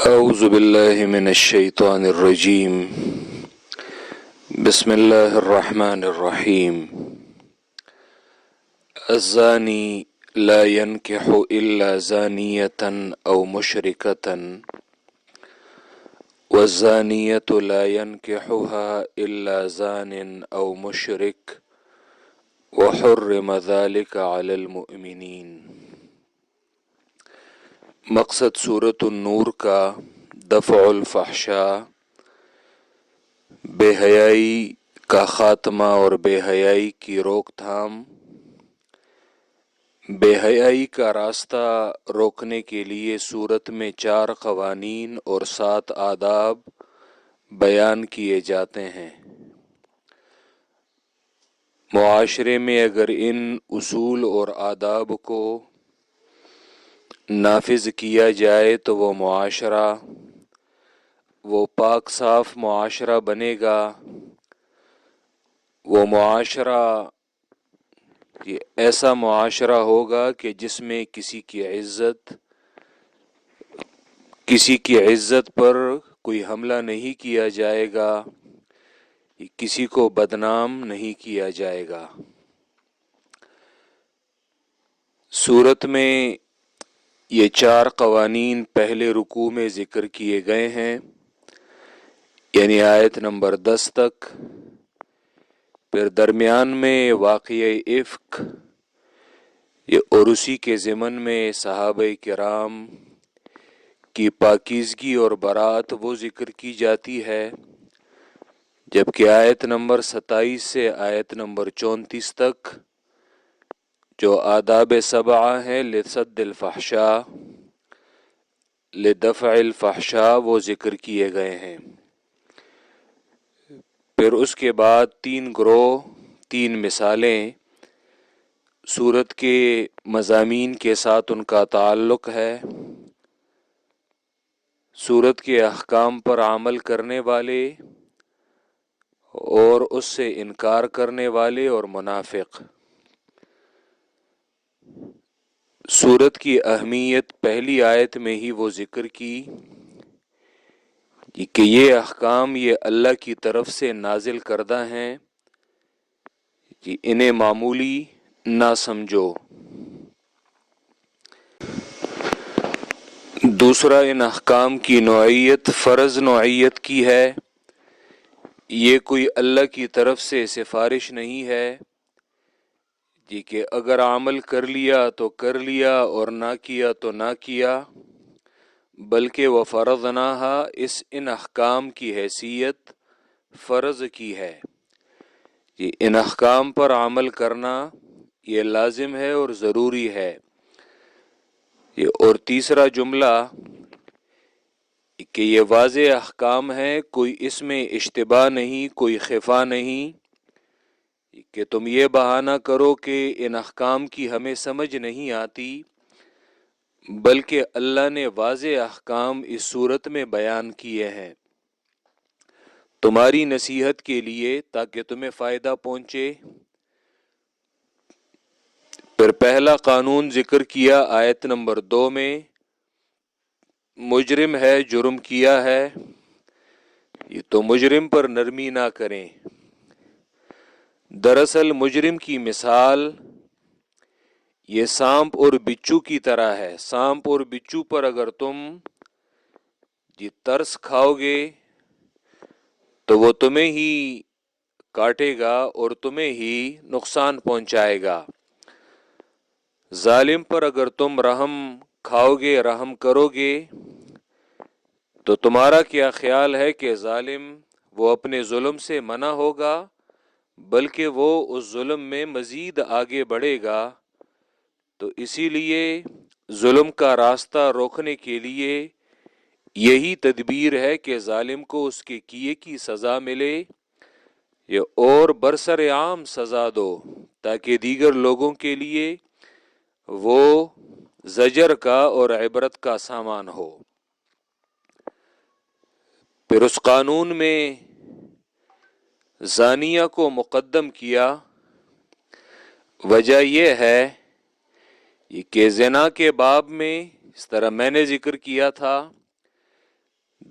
اعوذ باللہ من الشیطان الرجیم بسم اللہ الرحمن الرحیم الزانی لا ينكح الا زانیة او مشرکة والزانیة لا ينكحها الا زان او مشرک وحرم ذلك على المؤمنین۔ مقصد سورۃ النور کا دفع الفحشاء، بے حیائی کا خاتمہ اور بے حیائی کی روک تھام۔ بے حیائی کا راستہ روکنے کے لیے سورت میں 4 قوانین اور 7 آداب بیان کیے جاتے ہیں۔ معاشرے میں اگر ان اصول اور آداب کو نافذ کیا جائے تو وہ معاشرہ وہ پاک صاف معاشرہ بنے گا۔ وہ معاشرہ یہ ایسا معاشرہ ہوگا کہ جس میں کسی کی عزت پر کوئی حملہ نہیں کیا جائے گا، کسی کو بدنام نہیں کیا جائے گا۔ سورت میں یہ 4 قوانین پہلے رکوع میں ذکر کیے گئے ہیں، یعنی آیت نمبر 10 تک۔ پھر درمیان میں واقعہ افک اور اسی کے ضمن میں صحابہ کرام کی پاکیزگی اور برات وہ ذکر کی جاتی ہے، جبکہ آیت نمبر 27 سے آیت نمبر 34 تک جو آداب 7 ہیں لصد الفحشاء، لدفع الفحشاء، وہ ذکر کیے گئے ہیں۔ پھر اس کے بعد 3 گروہ، 3 مثالیں سورت کے مضامین کے ساتھ ان کا تعلق ہے۔ سورت کے احکام پر عمل کرنے والے اور اس سے انکار کرنے والے اور منافق۔ سورت کی اہمیت پہلی آیت میں ہی وہ ذکر کی کہ یہ احکام یہ اللہ کی طرف سے نازل کردہ ہیں، کہ انہیں معمولی نہ سمجھو۔ دوسرا، ان احکام کی نوعیت فرض نوعیت کی ہے، یہ کوئی اللہ کی طرف سے سفارش نہیں ہے جی کہ اگر عمل کر لیا تو کر لیا اور نہ کیا تو نہ کیا، بلکہ وہ فرضناها، ان احکام کی حیثیت فرض کی ہے۔ یہ ان احکام پر عمل کرنا یہ لازم ہے اور ضروری ہے۔ اور تیسرا جملہ کہ یہ واضح احکام ہے، کوئی اس میں اشتباہ نہیں، کوئی خفا نہیں کہ تم یہ بہانہ کرو کہ ان احکام کی ہمیں سمجھ نہیں آتی، بلکہ اللہ نے واضح احکام اس صورت میں بیان کیے ہیں تمہاری نصیحت کے لیے، تاکہ تمہیں فائدہ پہنچے۔ پھر پہلا قانون ذکر کیا آیت نمبر 2 میں، مجرم ہے، جرم کیا ہے تو مجرم پر نرمی نہ کریں۔ دراصل مجرم کی مثال یہ سانپ اور بچھو کی طرح ہے۔ سانپ اور بچھو پر اگر تم ترس کھاؤ گے تو وہ تمہیں ہی کاٹے گا اور تمہیں ہی نقصان پہنچائے گا۔ ظالم پر اگر تم رحم کھاؤ گے، رحم کرو گے، تو تمہارا کیا خیال ہے کہ ظالم وہ اپنے ظلم سے منع ہوگا، بلکہ وہ اس ظلم میں مزید آگے بڑھے گا۔ تو اسی لیے ظلم کا راستہ روکنے کے لیے یہی تدبیر ہے کہ ظالم کو اس کے کیے کی سزا ملے، اور برسر عام سزا دو، تاکہ دیگر لوگوں کے لیے وہ زجر کا اور عبرت کا سامان ہو۔ پھر اس قانون میں زانیہ کو مقدم کیا، وجہ یہ ہے کہ زنا کے باب میں اس طرح میں نے ذکر کیا تھا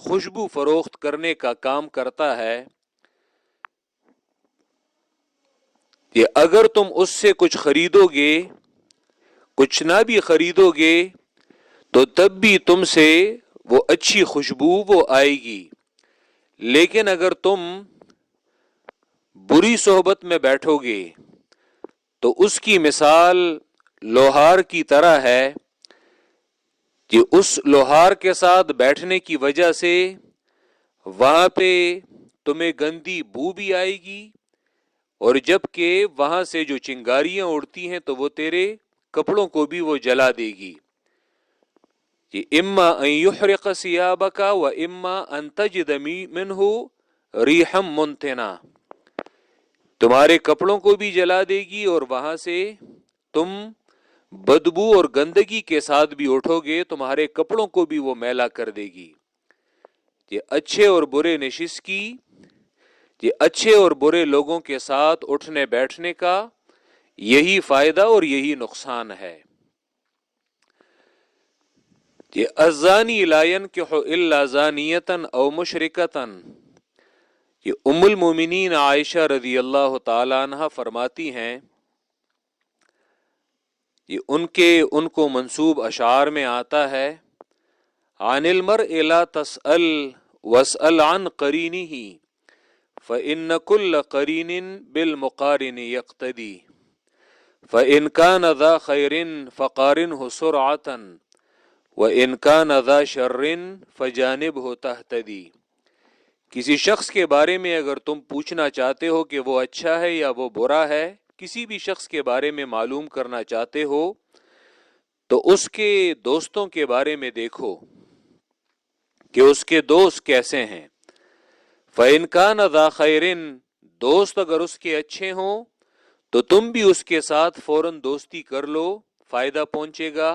خوشبو فروخت کرنے کا کام کرتا ہے کہ اگر تم اس سے کچھ خریدو گے، کچھ نہ بھی خریدو گے، تو تب بھی تم سے وہ اچھی خوشبو وہ آئے گی، لیکن اگر تم بری صحبت میں بیٹھو گے تو اس کی مثال لوہار کی طرح ہے کہ اس لوہار کے ساتھ بیٹھنے کی وجہ سے وہاں پہ تمہیں گندی بو بھی آئے گی، اور جب کہ وہاں سے جو چنگاریاں اڑتی ہیں تو وہ تیرے کپڑوں کو بھی وہ جلا دے گی، کہ اما ان یحرق ثیابک و اما ان تجد منہ ریحا منتنا، تمہارے کپڑوں کو بھی جلا دے گی اور وہاں سے تم بدبو اور گندگی کے ساتھ بھی اٹھو گے، تمہارے کپڑوں کو بھی وہ میلا کر دے گی۔ یہ اچھے اور برے نشست کی، یہ اچھے اور برے لوگوں کے ساتھ اٹھنے بیٹھنے کا یہی فائدہ اور یہی نقصان ہے۔ یہ الزانی لا ينکح الا زانیۃ او مشرکۃ، یہ ام المومنین عائشہ رضی اللہ تعالی عنہ فرماتی ہیں، یہ ان کو منسوب اشعار میں آتا ہے، عن المرء لا تسأل واسأل عن قرینہ فإن كل قرین بالمقارن يقتدی فإن كان ذا خیر فقارنه سرعة وإن كان ذا شر فجانبه تهتدی، کسی شخص کے بارے میں اگر تم پوچھنا چاہتے ہو کہ وہ اچھا ہے یا وہ برا ہے، کسی بھی شخص کے بارے میں معلوم کرنا چاہتے ہو تو اس کے دوستوں کے بارے میں دیکھو کہ اس کے دوست کیسے ہیں۔ فَإِنْ كَانَ ذَا خَيْرٍ، دوست اگر اس کے اچھے ہوں تو تم بھی اس کے ساتھ فوراً دوستی کر لو، فائدہ پہنچے گا،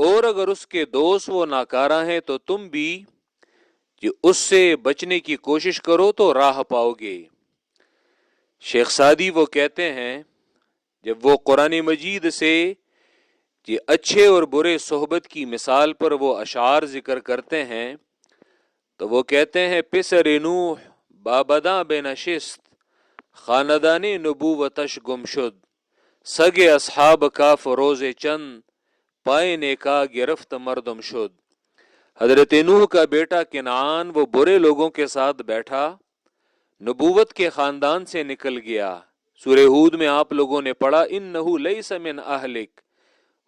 اور اگر اس کے دوست وہ ناکارہ ہیں تو تم بھی اس سے بچنے کی کوشش کرو تو راہ پاؤ گے۔ شیخ سعدی وہ کہتے ہیں جب وہ قرآن مجید سے یہ اچھے اور برے صحبت کی مثال پر وہ اشعار ذکر کرتے ہیں تو وہ کہتے ہیں، پسر نوح بابداں بے نشست خاندان نبوتش گم شد، سگ اصحاب کا فروز چند پائے نیکا گرفت مردم شد۔ حضرت نوح کا بیٹا کنعان وہ برے لوگوں کے ساتھ بیٹھا، نبوت کے خاندان سے نکل گیا۔ سورہ ہود میں آپ لوگوں نے پڑھا، انہ لیس من اہلک،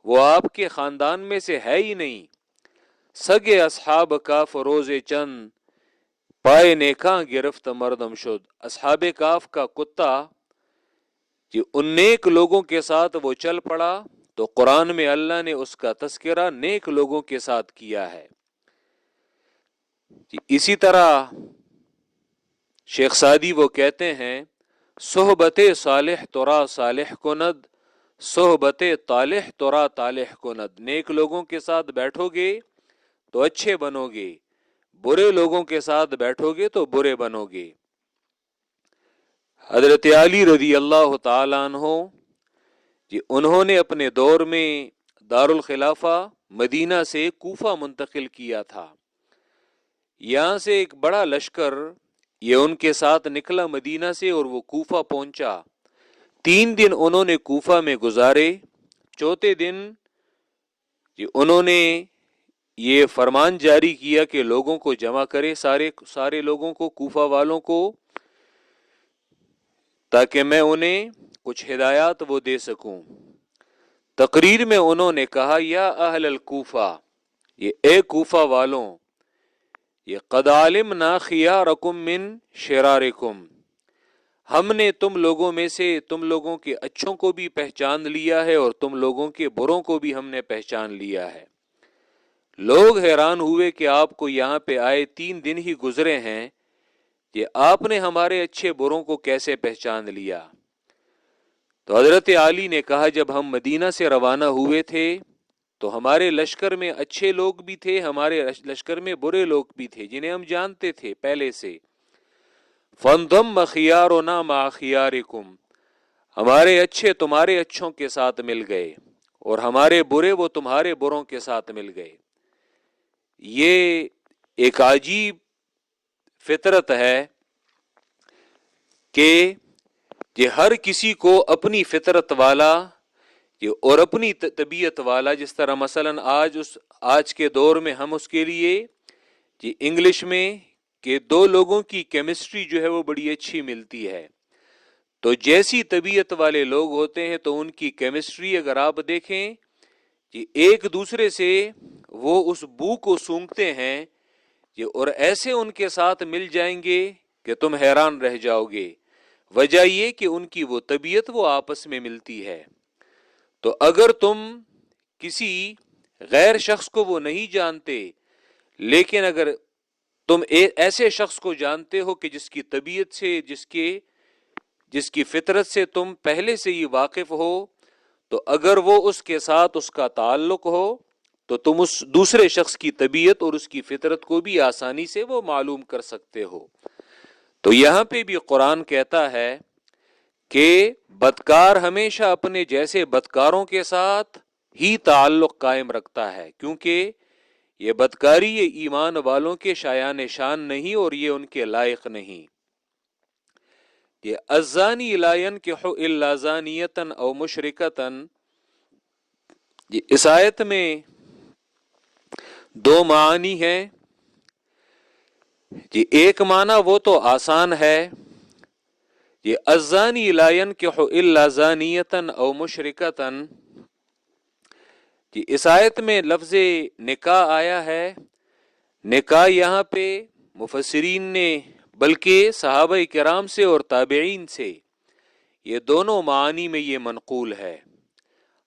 وہ آپ کے خاندان میں سے ہے ہی نہیں۔ سگ اصحاب کا فروز چند پائے نیکاں گرفت مردم شد، اصحاب کاف کا کتا کہ ان نیک لوگوں کے ساتھ وہ چل پڑا، تو قرآن میں اللہ نے اس کا تذکرہ نیک لوگوں کے ساتھ کیا ہے۔ اسی طرح شیخ سعدی وہ کہتے ہیں، صحبت صالح ترا صالح کند، صحبت طالح ترا طالح کند، نیک لوگوں کے ساتھ بیٹھو گے تو اچھے بنو گے، برے لوگوں کے ساتھ بیٹھو گے تو برے بنو گے۔ حضرت علی رضی اللہ تعالیٰ عنہ انہوں نے اپنے دور میں دارالخلافہ مدینہ سے کوفہ منتقل کیا تھا۔ یہاں سے ایک بڑا لشکر یہ ان کے ساتھ نکلا مدینہ سے اور وہ کوفہ پہنچا۔ 3 دن انہوں نے کوفہ میں گزارے۔ چوتھے دن انہوں نے یہ فرمان جاری کیا کہ لوگوں کو جمع کرے، سارے لوگوں کو، کوفہ والوں کو، تاکہ میں انہیں کچھ ہدایات وہ دے سکوں۔ تقریر میں انہوں نے کہا، یا اہل الکوفہ، یہ اے کوفہ والوں، یہ قد علمنا خیارکم من شرارکم، ہم نے تم لوگوں میں سے تم لوگوں کے اچھوں کو بھی پہچان لیا ہے اور تم لوگوں کے بروں کو بھی ہم نے پہچان لیا ہے۔ لوگ حیران ہوئے کہ آپ کو یہاں پہ آئے 3 دن ہی گزرے ہیں، کہ آپ نے ہمارے اچھے بروں کو کیسے پہچان لیا؟ تو حضرت علی نے کہا، جب ہم مدینہ سے روانہ ہوئے تھے تو ہمارے لشکر میں اچھے لوگ بھی تھے، ہمارے لشکر میں برے لوگ بھی تھے جنہیں ہم جانتے تھے پہلے سے۔ فانضم خیارنا مع خیارکم، ہمارے اچھے تمہارے اچھوں کے ساتھ مل گئے اور ہمارے برے وہ تمہارے بروں کے ساتھ مل گئے۔ یہ ایک عجیب فطرت ہے کہ یہ ہر کسی کو اپنی فطرت والا اور اپنی طبیعت والا، جس طرح مثلا آج کے دور میں ہم اس کے لیے انگلش میں کہ دو لوگوں کی کیمسٹری جو ہے وہ بڑی اچھی ملتی ہے، تو جیسی طبیعت والے لوگ ہوتے ہیں تو ان کی کیمسٹری اگر آپ دیکھیں ایک دوسرے سے وہ اس بو کو سونگھتے ہیں اور ایسے ان کے ساتھ مل جائیں گے کہ تم حیران رہ جاؤ گے۔ وجہ یہ کہ ان کی وہ طبیعت وہ آپس میں ملتی ہے۔ تو اگر تم کسی غیر شخص کو وہ نہیں جانتے، لیکن اگر تم ایسے شخص کو جانتے ہو کہ جس کی طبیعت سے، جس کی فطرت سے تم پہلے سے ہی واقف ہو، تو اگر وہ اس کے ساتھ اس کا تعلق ہو تو تم اس دوسرے شخص کی طبیعت اور اس کی فطرت کو بھی آسانی سے وہ معلوم کر سکتے ہو۔ تو یہاں پہ بھی قرآن کہتا ہے کہ بدکار ہمیشہ اپنے جیسے بدکاروں کے ساتھ ہی تعلق قائم رکھتا ہے، کیونکہ یہ بدکاری یہ ایمان والوں کے شایان شان نہیں اور یہ ان کے لائق نہیں۔ یہ الزانی لا ينکح الا زانیۃ او مشرکۃ، اس آیت میں دو معنی ہیں۔ ایک معنی وہ تو آسان ہے، یہ الزانی لا ينکح الا زانیۃ او مشرکۃ، اس آیت میں لفظ نکاح آیا ہے۔ نکاح یہاں پہ مفسرین نے بلکہ صحابہ کرام سے اور تابعین سے یہ دونوں معانی میں یہ منقول ہے۔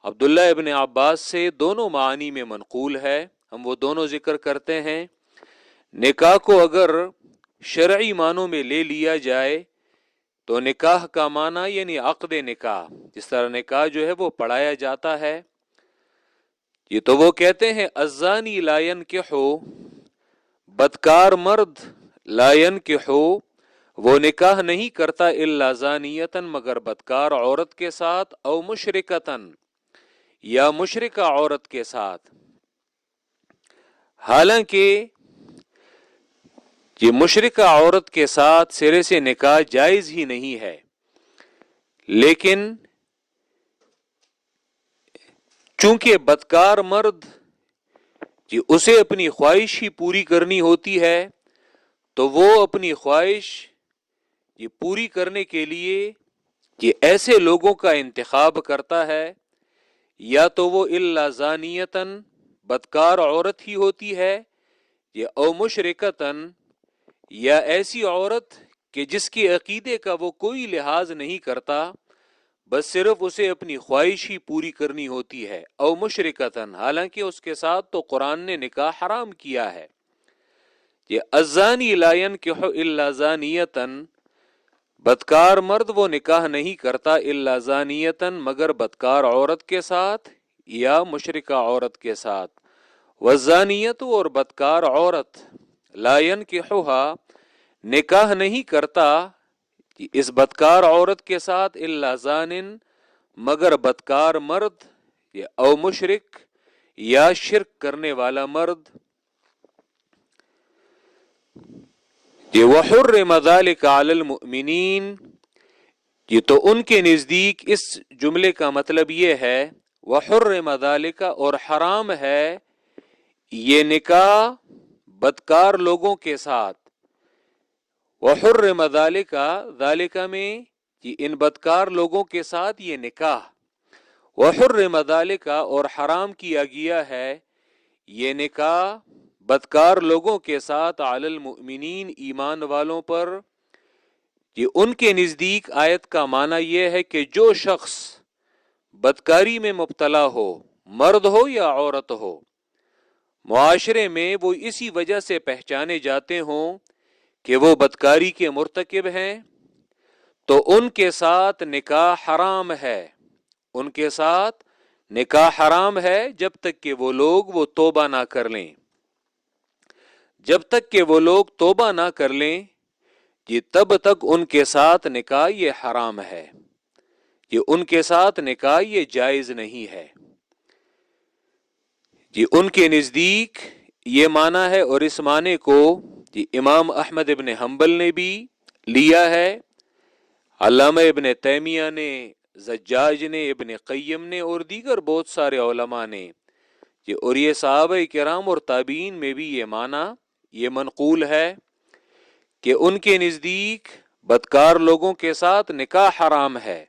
عبداللہ ابن عباس سے دونوں معانی میں منقول ہے، ہم وہ دونوں ذکر کرتے ہیں۔ نکاح کو اگر شرعی معنوں میں لے لیا جائے تو نکاح کا معنی یعنی عقد نکاح، جس طرح نکاح جو ہے وہ پڑھایا جاتا ہے، یہ تو وہ کہتے ہیں الزانی لا ينکح، بدکار مرد لا ينکح وہ نکاح نہیں کرتا الا زانیۃ مگر بدکار عورت کے ساتھ، او مشرکۃ یا مشرکہ عورت کے ساتھ۔ حالانکہ یہ مشرکہ عورت کے ساتھ سرے سے نکاح جائز ہی نہیں ہے، لیکن چونکہ بدکار مرد اسے اپنی خواہش ہی پوری کرنی ہوتی ہے، تو وہ اپنی خواہش یہ پوری کرنے کے لیے یہ ایسے لوگوں کا انتخاب کرتا ہے، یا تو وہ الا زانیتن بدکار عورت ہی ہوتی ہے، یا او مشرکتن یا ایسی عورت کہ جس کے عقیدے کا وہ کوئی لحاظ نہیں کرتا، بس صرف اسے اپنی خواہش ہی پوری کرنی ہوتی ہے، او مشرکتن حالانکہ اس کے ساتھ تو قرآن نے نکاح حرام کیا ہے۔ یہ الزانی لا ينکح الا زانیتن بدکار مرد وہ نکاح نہیں کرتا الا زانیتن مگر بدکار عورت کے ساتھ یا مشرکہ عورت کے ساتھ، والزانیت اور بدکار عورت لا ينکحها نکاح نہیں کرتا اس بدکار عورت کے ساتھ الا زان مگر بدکار مرد یا او مشرک یا شرک کرنے والا مرد۔ یہ وحرم ذلک علی المؤمنین، یہ تو ان کے نزدیک اس جملے کا مطلب یہ ہے وحرم ذلک اور حرام ہے یہ نکاح بدکار لوگوں کے ساتھ، وحرم ذلک ذالک میں ان بدکار لوگوں کے ساتھ یہ نکاح، وحرم ذلک اور حرام کیا گیا ہے یہ نکاح بدکار لوگوں کے ساتھ علی المؤمنین ایمان والوں پر۔ یہ ان کے نزدیک آیت کا معنی یہ ہے کہ جو شخص بدکاری میں مبتلا ہو، مرد ہو یا عورت ہو، معاشرے میں وہ اسی وجہ سے پہچانے جاتے ہوں کہ وہ بدکاری کے مرتکب ہیں، تو ان کے ساتھ نکاح حرام ہے، ان کے ساتھ نکاح حرام ہے جب تک کہ وہ لوگ وہ توبہ نہ کر لیں، جب تک کہ وہ لوگ توبہ نہ کر لیں یہ تب تک ان کے ساتھ نکاح یہ حرام ہے، یہ ان کے ساتھ نکاح یہ جائز نہیں ہے۔ یہ ان کے نزدیک یہ معنی ہے، اور اس معنی کو امام احمد ابن حنبل نے بھی لیا ہے، علامہ ابن تیمیہ نے، زجاج نے، ابن قیم نے، اور دیگر بہت سارے علماء نے، اور یہ صحابہ کرام اور تابعین میں بھی یہ معنی یہ منقول ہے کہ ان کے نزدیک بدکار لوگوں کے ساتھ نکاح حرام ہے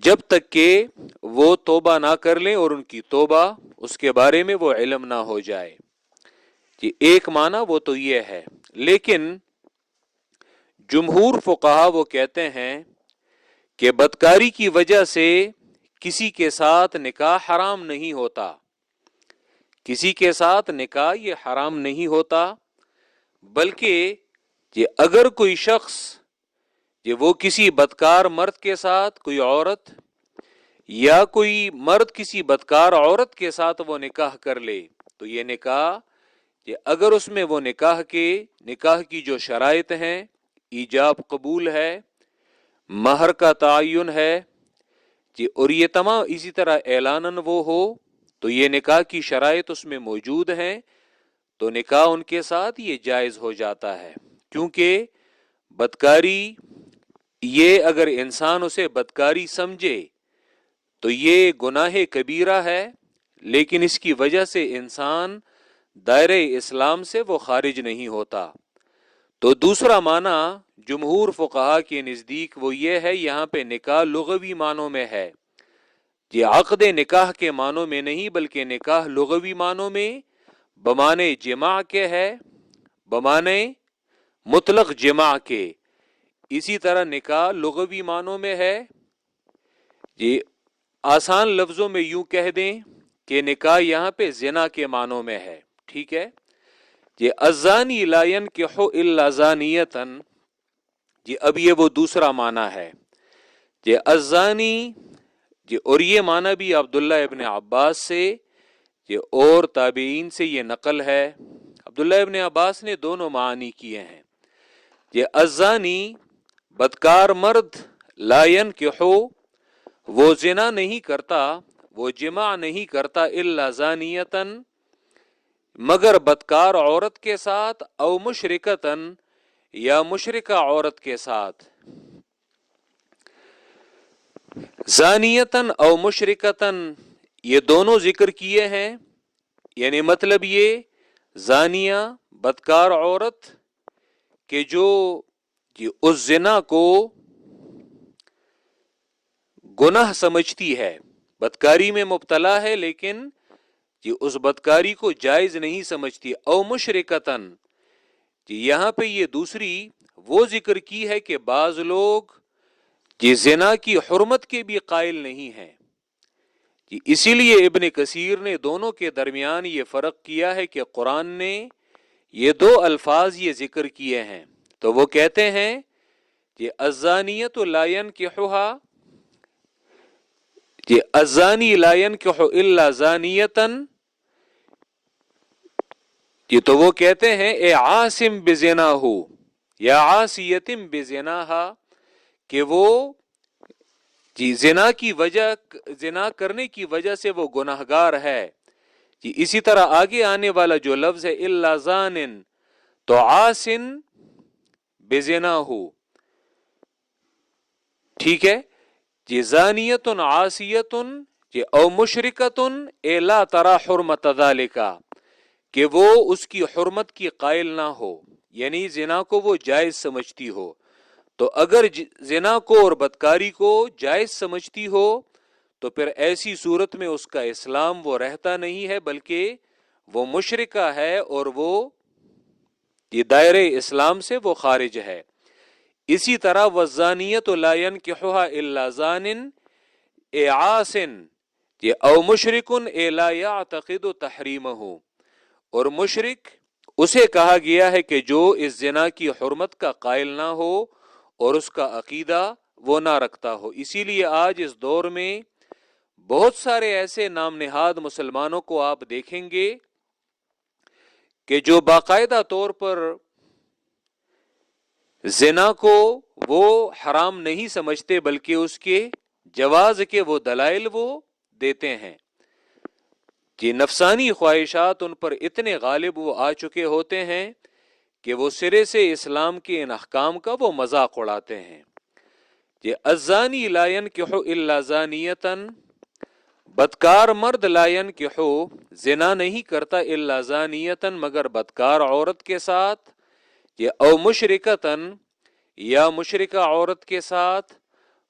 جب تک کہ وہ توبہ نہ کر لیں اور ان کی توبہ اس کے بارے میں وہ علم نہ ہو جائے. ایک معنی وہ تو یہ ہے، لیکن جمہور فقہا وہ کہتے ہیں کہ بدکاری کی وجہ سے کسی کے ساتھ نکاح حرام نہیں ہوتا، کسی کے ساتھ نکاح یہ حرام نہیں ہوتا، بلکہ اگر کوئی شخص وہ کسی بدکار مرد کے ساتھ، کوئی عورت یا کوئی مرد کسی بدکار عورت کے ساتھ وہ نکاح کر لے، تو یہ نکاح اگر اس میں وہ نکاح کی جو شرائط ہیں، ایجاب قبول ہے، مہر کا تعین ہے، اور یہ تمام اسی طرح اعلاناً وہ ہو، تو یہ نکاح کی شرائط اس میں موجود ہیں، تو نکاح ان کے ساتھ یہ جائز ہو جاتا ہے. کیونکہ بدکاری، یہ اگر انسان اسے بدکاری سمجھے تو یہ گناہ کبیرہ ہے، لیکن اس کی وجہ سے انسان دائرہ اسلام سے وہ خارج نہیں ہوتا. تو دوسرا معنی جمہور فقہا کے نزدیک وہ یہ ہے، یہاں پہ نکاح لغوی معنوں میں ہے، یہ عقد نکاح کے معنوں میں نہیں، بلکہ نکاح لغوی معنوں میں بمانے جماع کے ہے، بمانے مطلق جماع کے. اسی طرح نکاح لغوی معنوں میں ہے، آسان لفظوں میں یوں کہہ دیں کہ نکاح یہاں پہ زنا کے معنوں میں ہے. ٹھیک ہے، الزانی لا ينکح الا زانیۃ، اب یہ وہ دوسرا معنی ہے. الزانی، اور یہ معنی بھی عبداللہ ابن عباس سے اور تابعین سے یہ نقل ہے. عبداللہ ابن عباس نے دونوں معنی کیے ہیں. الزانی بدکار مرد، لا ينکح وہ زنا نہیں کرتا، وہ جماع نہیں کرتا، الا زانیۃ مگر بدکار عورت کے ساتھ، او مشرکتن یا مشرکہ عورت کے ساتھ. زانیتن او مشرکتن یہ دونوں ذکر کیے ہیں، یعنی مطلب یہ زانیہ بدکار عورت کہ جو اس زنا کو گناہ سمجھتی ہے، بدکاری میں مبتلا ہے لیکن اس بدکاری کو جائز نہیں سمجھتی. او مشرکتن، یہاں پہ یہ دوسری وہ ذکر کی ہے کہ بعض لوگ زنا کی حرمت کے بھی قائل نہیں ہیں. اسی لیے ابن کثیر نے دونوں کے درمیان یہ فرق کیا ہے کہ قرآن نے یہ دو الفاظ یہ ذکر کیے ہیں، تو وہ کہتے ہیں کہ الزانیۃ لا ينکحھا، الزانی لا ينکح الا زانیۃ، تو وہ کہتے ہیں اے عاصم بزناہ یا عاصیۃ بزناہا، کہ وہ زنا کی وجہ، زنا کرنے کی وجہ سے وہ گناہگار ہے. اسی طرح آگے آنے والا جو لفظ ہے الا زان، تو عاصن بزناہ، ٹھیک ہے، زانیۃ عاصیۃ او مشرکۃ اے لا ترى حرمت ذلک، کہ وہ اس کی حرمت کی قائل نہ ہو، یعنی زنا کو وہ جائز سمجھتی ہو. تو اگر زنا کو اور بدکاری کو جائز سمجھتی ہو تو پھر ایسی صورت میں اس کا اسلام وہ رہتا نہیں ہے، بلکہ وہ مشرکہ ہے اور وہ یہ دائرہ اسلام سے وہ خارج ہے. اسی طرح والزانیۃ لا ينکحھا الا زان اے عاصن او مشرک اے لا يعتقد تحریمہ، اور مشرک اسے کہا گیا ہے کہ جو اس زنا کی حرمت کا قائل نہ ہو اور اس کا عقیدہ وہ نہ رکھتا ہو. اسی لیے آج اس دور میں بہت سارے ایسے نام نہاد مسلمانوں کو آپ دیکھیں گے کہ جو باقاعدہ طور پر زنا کو وہ حرام نہیں سمجھتے، بلکہ اس کے جواز کے وہ دلائل وہ دیتے ہیں. کہ نفسانی خواہشات ان پر اتنے غالب وہ آ چکے ہوتے ہیں کہ وہ سرے سے اسلام کے ان احکام کا وہ مذاق اڑاتے ہیں. یہ الزانی لا ینکح الا زانیۃ، بدکار مرد لا ینکح زنا نہیں کرتا الا زانیۃ مگر بدکار عورت کے ساتھ، یہ او مشرکۃ یا مشرکہ عورت کے ساتھ،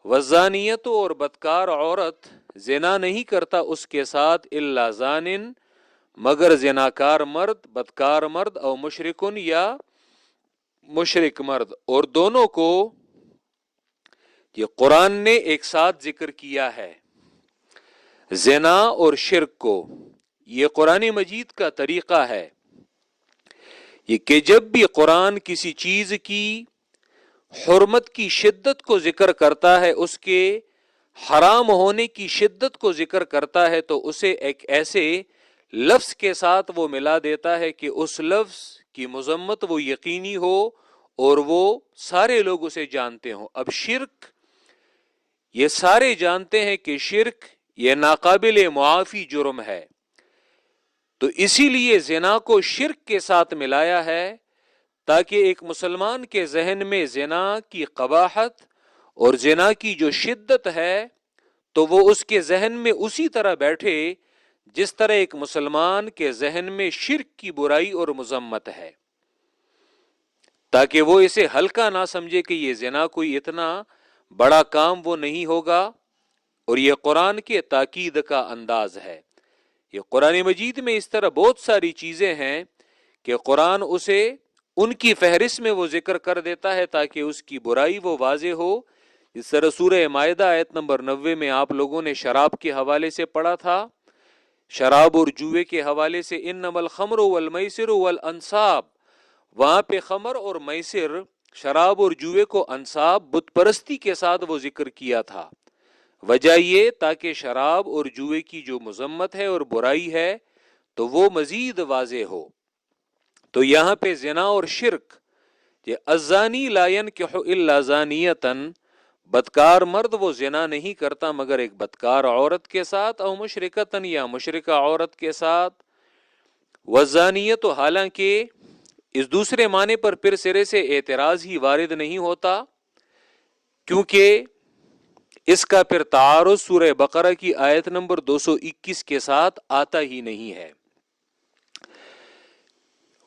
والزانیۃ اور بدکار عورت زنا نہیں کرتا اس کے ساتھ الا زان مگر زناکار مرد، بدکار مرد، او مشرکن یا مشرک مرد. اور دونوں کو یہ قرآن نے ایک ساتھ ذکر کیا ہے، زنا اور شرک کو. یہ قرآن مجید کا طریقہ ہے یہ کہ جب بھی قرآن کسی چیز کی حرمت کی شدت کو ذکر کرتا ہے، اس کے حرام ہونے کی شدت کو ذکر کرتا ہے، تو اسے ایک ایسے لفظ کے ساتھ وہ ملا دیتا ہے کہ اس لفظ کی مذمت وہ یقینی ہو اور وہ سارے لوگ اسے جانتے ہوں. اب شرک، یہ سارے جانتے ہیں کہ شرک یہ ناقابل معافی جرم ہے، تو اسی لیے زنا کو شرک کے ساتھ ملایا ہے تاکہ ایک مسلمان کے ذہن میں زنا کی قباحت اور زنا کی جو شدت ہے تو وہ اس کے ذہن میں اسی طرح بیٹھے جس طرح ایک مسلمان کے ذہن میں شرک کی برائی اور مذمت ہے، تاکہ وہ اسے ہلکا نہ سمجھے کہ یہ زنا کوئی اتنا بڑا کام وہ نہیں ہوگا. اور یہ قرآن کے تاکید کا انداز ہے. یہ قرآن مجید میں اس طرح بہت ساری چیزیں ہیں کہ قرآن اسے ان کی فہرست میں وہ ذکر کر دیتا ہے تاکہ اس کی برائی وہ واضح ہو. اس طرح سورہ مائدہ آیت نمبر 90 میں آپ لوگوں نے شراب کے حوالے سے پڑھا تھا، شراب اور جوئے کے حوالے سے انما الخمر والمیسر والانصاب، وہاں پہ خمر اور میسر، شراب اور جوئے کو انصاب بت پرستی کے ساتھ وہ ذکر کیا تھا. وجہ یہ تاکہ شراب اور جوئے کی جو مذمت ہے اور برائی ہے تو وہ مزید واضح ہو. تو یہاں پہ زنا اور شرک، یہ الزانی لا ینکح الا زانیۃ، بدکار مرد وہ زنا نہیں کرتا مگر ایک بدکار عورت کے ساتھ، او مشرکۃ یا مشرکہ عورت کے ساتھ. والزانیۃ، حالانکہ اس دوسرے معنی پر پھر سرے سے اعتراض ہی وارد نہیں ہوتا، کیونکہ اس کا پھر تعارض سورہ بقرہ کی آیت نمبر 221 کے ساتھ آتا ہی نہیں ہے.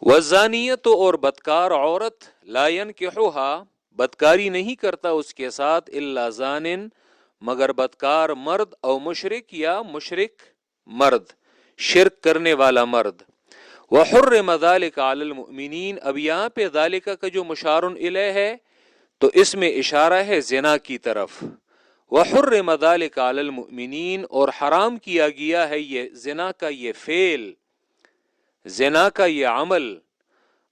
والزانیۃ، اور بدکار عورت، لا ینکحھا، بدکاری نہیں کرتا اس کے ساتھ، الا زان مگر بدکار مرد، او مشرک یا مشرک مرد، شرک کرنے والا مرد. وحرم ذلک علی المؤمنین، اب یہاں پہ ذالک کا جو مشار الیہ ہے تو اس میں اشارہ ہے زنا کی طرف. وحرم ذلک علی المؤمنین، اور حرام کیا گیا ہے یہ زنا کا یہ فعل، زنا کا یہ عمل،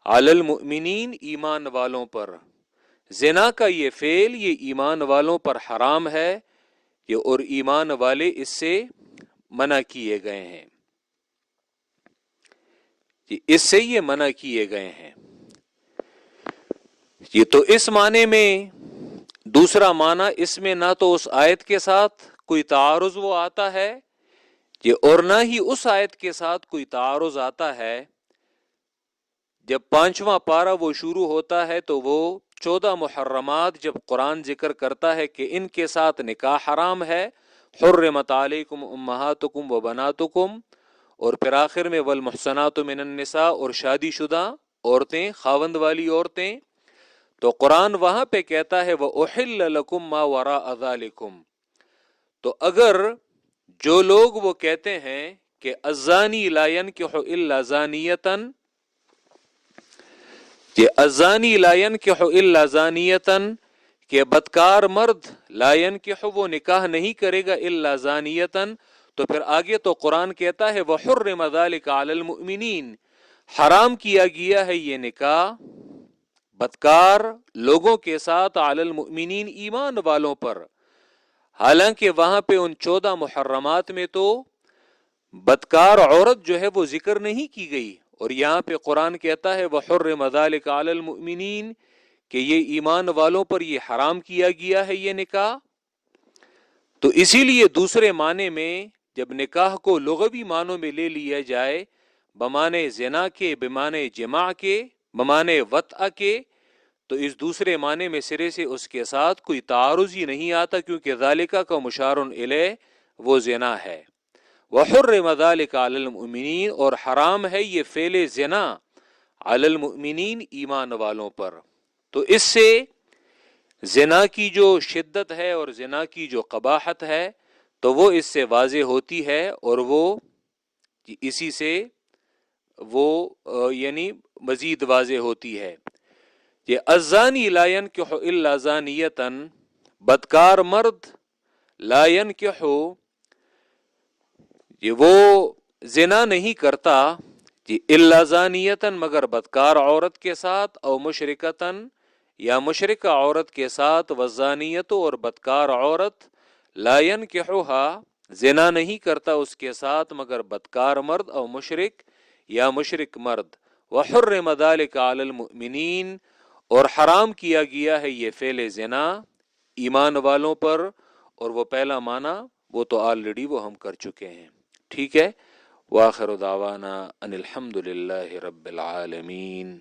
علی المؤمنین، ایمان والوں پر. زنا کا یہ فعل یہ ایمان والوں پر حرام ہے، یہ اور ایمان والے اس سے منع کیے گئے ہیں، اس سے یہ منع کیے گئے ہیں. یہ تو اس معنی میں، دوسرا معنی اس میں نہ تو اس آیت کے ساتھ کوئی تعارض وہ آتا ہے یہ، اور نہ ہی اس آیت کے ساتھ کوئی تعارض آتا ہے. جب 5واں پارہ وہ شروع ہوتا ہے تو وہ 14 محرمات جب قرآن ذکر کرتا ہے کہ ان کے ساتھ نکاح حرام ہے، حرمت علیکم امہاتکم و بناتکم، اور پھر آخر میں والمحصنات من النساء، اور شادی شدہ عورتیں، خاوند والی عورتیں، تو قرآن وہاں پہ کہتا ہے وَأُحِلَّ لَكُمْ مَا وَرَاءَ ذَلِكُمْ. تو اگر جو لوگ وہ کہتے ہیں کہ الزانی لا ينکح الا زانیۃ، کہ الزانی لا ينکح الا زانیۃ، کہ بدکار مرد لا ينکح وہ نکاح نہیں کرے گا الا زانیۃ، تو پھر آگے تو قرآن کہتا ہے وحرم ذلک علی المؤمنین، حرام کیا گیا ہے یہ نکاح بدکار لوگوں کے ساتھ، علی المؤمنین، ایمان والوں پر. حالانکہ وہاں پہ ان 14 محرمات میں تو بدکار عورت جو ہے وہ ذکر نہیں کی گئی، اور یہاں پہ قرآن کہتا ہے وحرم ذلک علی المؤمنین، کہ یہ ایمان والوں پر یہ حرام کیا گیا ہے یہ نکاح. تو اسی لیے دوسرے معنی میں جب نکاح کو لغوی معنوں میں لے لیا جائے بمانے زنا کے، بمانے جماع کے، بمانے وطأ کے، تو اس دوسرے معنی میں سرے سے اس کے ساتھ کوئی تعارض ہی نہیں آتا، کیونکہ ذالکہ کا مشار الیہ وہ زنا ہے۔ وحرم ذالک علی المؤمنین، اور حرام ہے یہ فعل زنا علی المؤمنین ایمان والوں پر۔ تو اس سے زنا کی جو شدت ہے اور زنا کی جو قباحت ہے تو وہ اس سے واضح ہوتی ہے، اور وہ اسی سے وہ یعنی مزید واضح ہوتی ہے۔ یہ الزانی لا ينکح الا زانیۃ، بدکار مرد لا ينکح، یہ وہ زنا نہیں کرتا الا زانیۃ مگر بدکار عورت کے ساتھ، او مشرکتن یا مشرکہ عورت کے ساتھ، والزانیۃ اور بدکار عورت لا ينکحها زنا نہیں کرتا اس کے ساتھ مگر بدکار مرد او مشرک یا مشرک مرد۔ وحرم ذلک علی المؤمنین، اور حرام کیا گیا ہے یہ فعل زنا ایمان والوں پر، اور وہ پہلا معنی وہ تو آلریڈی وہ ہم کر چکے ہیں، ٹھیک ہے۔ وآخر دعوانا ان الحمد للہ رب العالمین۔